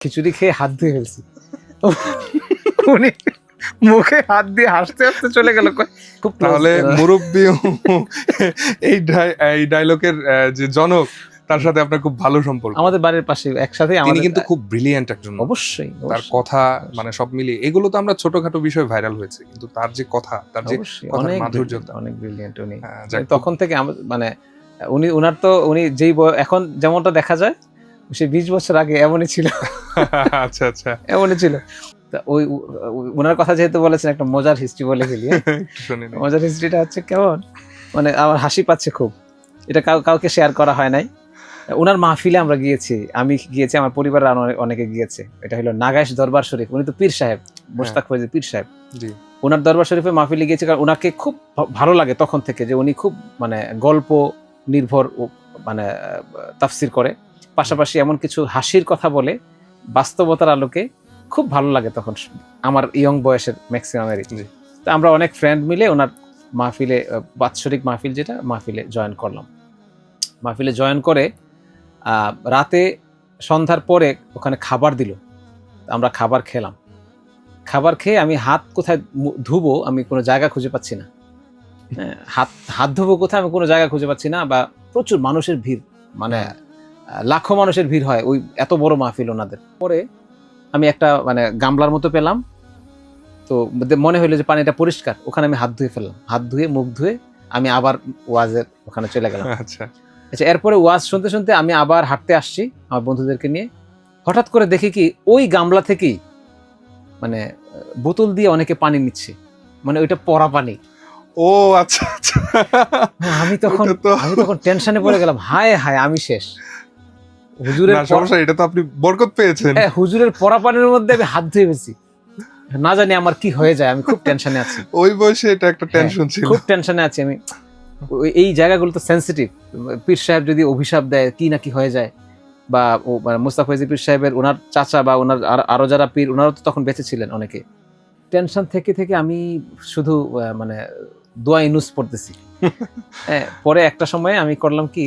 খিচুড়ি খেয়ে হাত ধুয়ে ফেলছি। উনি মুখে হাত দিয়ে হাসতে হাসতে চলে গেল। খুব তাহলে মুরব্বী এই ডায়লগের যে জনক, তার সাথে আপনার খুব ভালো সম্পর্ক। আমাদের বাড়ির পাশে একসাথে। তিনি কিন্তু খুব ব্রিলিয়ান্ট একজন। অবশ্যই তার কথা মানে সব মিলিয়ে এগুলো তো আমরা ছোটখাটো বিষয় ভাইরাল হয়েছে, কিন্তু তার যে কথা, তার যে কথার মাধুর্যতা অনেক ব্রিলিয়ান্ট উনি। তখন থেকে মানে উনি যেই এখন যেমনটা দেখা যায়, সে 20 বছর আগে এমনই ছিল। আচ্ছা আচ্ছা, এমনই ছিল। ওই ওনার কথা যেহেতু বলেছেন, একটা মজার হিস্ট্রি বলে ফেলি। মজার হিস্ট্রিটা হচ্ছে কেমন, মানে আমার হাসি পাচ্ছে খুব। এটা কাউকে শেয়ার করা হয় নাই। ওনার মাহফিলে আমরা গিয়েছি, আমি গিয়েছি, আমার পরিবারের অনেকে গিয়েছে। এটা হলো নাগাইশ দরবার শরীফ। উনি তো পীর সাহেব, মোশতাক ফয়জী পীর সাহেব। ওনার দরবার শরীফে মাহফিলে গিয়েছে, কারণ ওনাকে খুব ভালো লাগে তখন থেকে, যে উনি খুব মানে গল্প নির্ভর মানে তাফসির করে, পাশাপাশি এমন কিছু হাসির কথা বলে বাস্তবতার আলোকে, খুব ভালো লাগে তখন আমার ইয়ং বয়সের ম্যাক্সিমামেরই। তো আমরা অনেক ফ্রেন্ড মিলে ওনার মাহফিলে, বাৎসরিক মাহফিল যেটা, মাহফিলে জয়েন করলাম। মাহফিলে জয়েন করে রাতে সন্ধ্যার পরে ওখানে খাবার দিল, আমরা খাবার খেলাম। খাবার খেয়ে আমি হাত কোথায় ধুবো, আমি কোনো জায়গা খুঁজে পাচ্ছি না। হাত ধুবো কোথায়, আমি কোনো জায়গা খুঁজে পাচ্ছি না। বা প্রচুর মানুষের ভিড়, মানে লাখো মানুষের ভিড় হয় ওই এত বড় মাহফিল ওনাদের। পরে আমি একটা মানে গামলার মতো পেলাম, তো মনে হইলো যে পানিটা পরিষ্কার, ওখানে আমি হাত ধুয়ে ফেললাম। হাত ধুয়ে মুখ ধুয়ে আমি আবার ওয়াজের ওখানে চলে গেলাম। আচ্ছা, এরপরে ওয়াজ শুনতে শুনতে আমি আবার হাঁটতে আসছি আমার বন্ধুদেরকে নিয়ে। হঠাৎ করে দেখি কি, ওই গামলা থেকেই মানে বোতল দিয়ে অনেকে পানি নিচ্ছে, মানে ওইটা পড়া পানি। ও আচ্ছা আচ্ছা, আমি তখন টেনশনে পড়ে গেলাম, হায় হায় আমি শেষ। হুজুরের সমস্যা, এটা তো আপনি বরকত পেয়েছেন। হ্যাঁ, হুজুরের পড়া পানির মধ্যে আমি হাত ধুয়ে ফেলছি, না জানি আমার কি হয়ে যায়। আমি খুব টেনশনে আছি। ওই বয়সে এটা একটা টেনশন ছিল, খুব টেনশনে আছি আমি। এই জায়গাগুলো তো সেন্সিটিভ। পীর সাহেব যদি অভিশাপ দেয়, কি না কি হয়ে যায়। বা মোশতাক ফয়জী পীর সাহেবের ওনার চাচা বা ওনার আরো যারা পীর, ওনারা তো তখন বেঁচে ছিলেন অনেকে। টেনশন থেকে থেকে আমি শুধু মানে দোয়া ইউনুস পড়তেছি। হ্যাঁ, পরে একটা সময়ে আমি করলাম কি,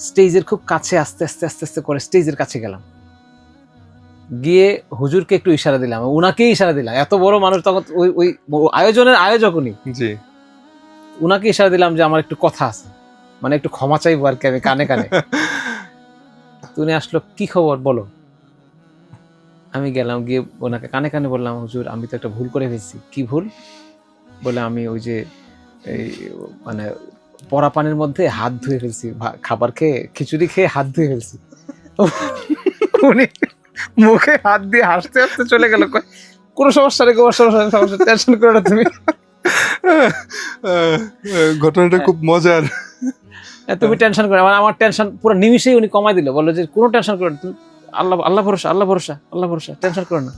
স্টেজের খুব কাছে আস্তে আস্তে আস্তে আস্তে করে স্টেজের কাছে গেলাম, গিয়ে হুজুরকে একটু ইশারা দিলাম, উনাকেই ইশারা দিলাম। এত বড় মানুষ তখন, ওই আয়োজনের আয়োজক উনি, জি, উনাকে ইশারা দিলাম যে আমার একটু কথা আছে, মানে একটু ক্ষমা চাইবো আর কি, আমি কানে কানে। উনি আসলো, কি খবর বলো। আমি গেলাম, গিয়ে ওনাকে কানে কানে বললাম, হুজুর আমি তো একটা ভুল করে ফেলছি। কি ভুল? বলে, আমি ওই যে এই মানে পড়া পানির মধ্যে হাত ধুয়ে ফেলছি, খাবার খেয়ে, খিচুড়ি খেয়ে হাত ধুয়ে ফেলছি। উনি মুখে হাত দিয়ে হাসতে হাসতে চলে গেল। কোনো সমস্যা নেই, কোনো সমস্যা, টেনশন করো না তুমি। ঘটনাটা খুব মজার। তুমি টেনশন করো, মানে আমার টেনশন পুরো নিমিশেই উনি কমাই দিল। বললো যে কোনো টেনশন করো না, তুমি আল্লাহ ভরসা, আল্লাহ ভরসা, আল্লাহ ভরসা, টেনশন করো না।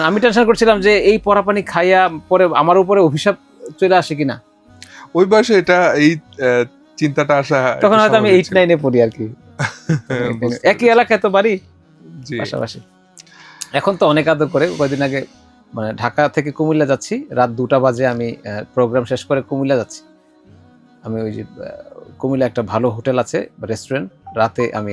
আমি টেনশন করছিলাম যে এই পড়া পানি খাইয়া পরে আমার উপরে অভিশাপ চলে আসে কিনা। ওই বয়সে এটা, এই চিন্তাটা আসা, তখন হয়তো আমি 8-9 পড়ি আর কি। একই এলাকায় তো বাড়ি, পাশাপাশি। এখন তো অনেক আদর করে। কয়েকদিন আগে মানে ঢাকা থেকে কুমিল্লা যাচ্ছি, রাত 2টা বাজে, আমি প্রোগ্রাম শেষ করে কুমিল্লা যাচ্ছি। আমি ওই যে কুমিল্লা একটা ভালো হোটেল আছে, রেস্টুরেন্ট, রাতে আমি